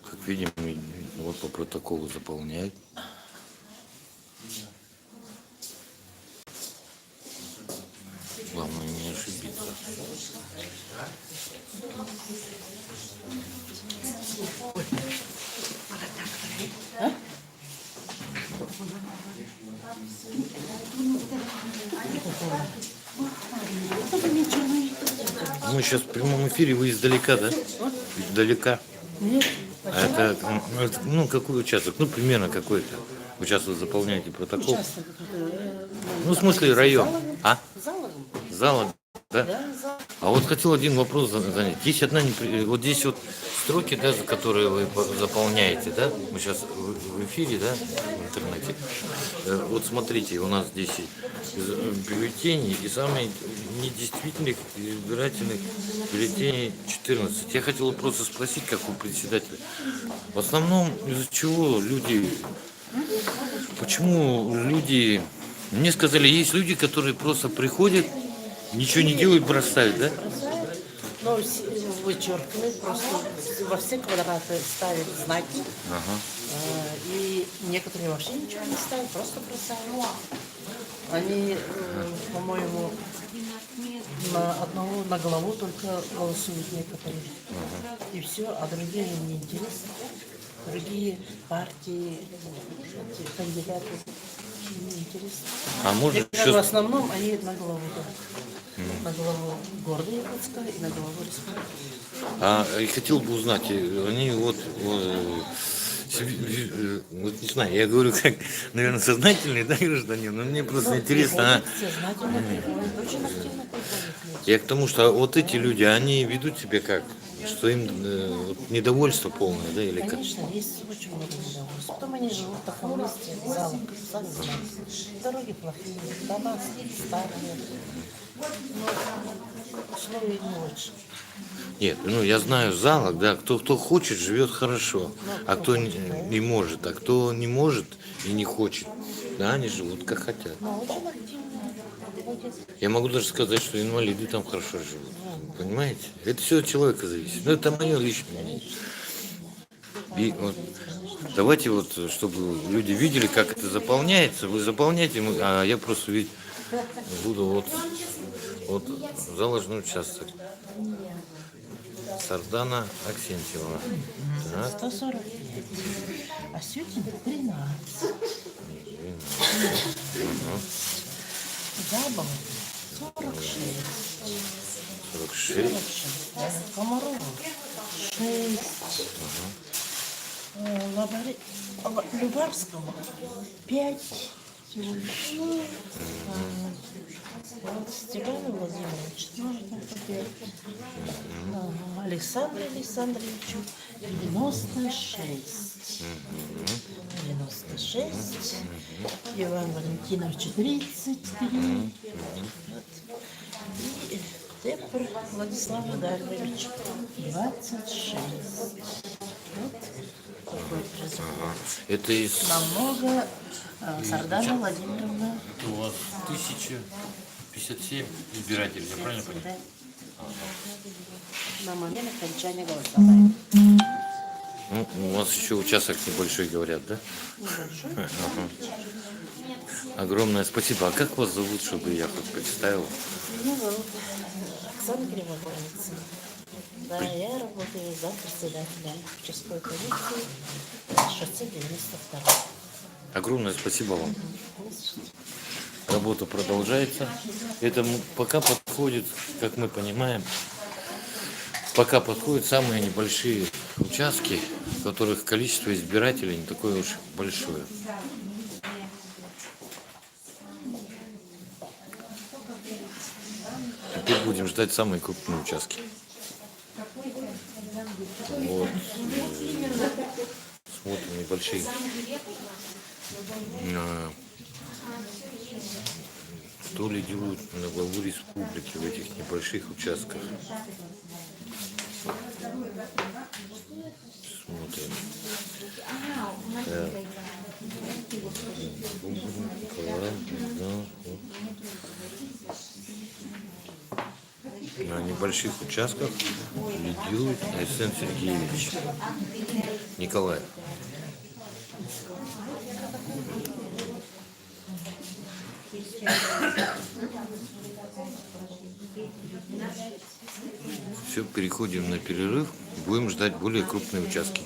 Как видим, вот по протоколу заполняют. Главное не ошибиться. Мы сейчас в прямом эфире, вы издалека, да? Издалека. Нет. А это, ну, какой участок? Ну, примерно какой-то. Вы сейчас вы заполняете протокол. Участок, Ну, в смысле район. А? Залогом. Зала, да? Да, залог. А вот хотел один вопрос задать. Есть одна, вот здесь вот строки, да, за которые вы заполняете, да? Мы сейчас в эфире, да, в интернете. Вот смотрите, у нас здесь бюллетени и самые недействительных избирательных бюллетеней 14. Я хотел просто спросить, как у председателя. В основном из-за чего люди, почему люди, мне сказали, есть люди, которые просто приходят, ничего не делают, бросают, да? Но вычеркивают, просто во все квадраты ставят знаки. Ага. И некоторые вообще ничего не ставят, просто бросают. Они, по-моему, на одного на голову только голосуют некоторые. И все, а другие им не интересно. Другие партии, эти кандидаты им не интересно. А может И, в еще... основном они на голову, да. На голову города Якутска и на голову республики. И хотел бы узнать, они вот, вот не знаю, я говорю как, наверное, сознательный, да, гражданин, но мне просто интересно. Все знательно приходят, очень активно приходят. Я к тому, что вот эти люди, они ведут себя как? Что им вот, недовольство полное, да, или как? Конечно, есть очень много недовольств. Потом они живут в таком месте, в залах, сами знаете. Дороги плохие, дома старые. Но условия не очень. Нет, ну я знаю залог, да, кто хочет, живет хорошо, а кто не может, а кто не может и не хочет, да, они живут как хотят. Но очень активно. Я могу даже сказать, что инвалиды там хорошо живут, понимаете? Это все от человека зависит, но это мое личное мнение. И вот, давайте вот, чтобы люди видели, как это заполняется, вы заполняете, а я просто буду вот заложенный участок. Сардана Аксентьева. Так. 145. А Сютин 13. Забол 46. 46. Комарова 6. Любарскому 5. Степану Владимировичу нужно 5. Александру Александровичу 96. 96. Иван Валентиновичу 33. И Теппер Владислав Эдуардович 26. Вот такой результат. Это из... Намного Сардана Владимировна. Это у вас 1057 избирателей, я правильно понимаю? На момент окончания голосования. Ну, у вас еще участок небольшой, говорят, да? Небольшой. Ага. Огромное спасибо. А как вас зовут, чтобы я хоть представил? Меня зовут Оксана Кривогорница. Да, я работаю зампредседателя участковой полиции шоссе 92. Огромное спасибо вам. Работа продолжается. Это пока подходит, как мы понимаем, пока подходят самые небольшие участки, в которых количество избирателей не такое уж большое. Теперь будем ждать самые крупные участки. Вот. Смотрим небольшие. Кто лидирует на главу республики в этих небольших участках. Смотрим. Николай, да, вот. На небольших участках лидирует Айсен Сергеевич Николай. Все, переходим на перерыв. Будем ждать более крупные участки.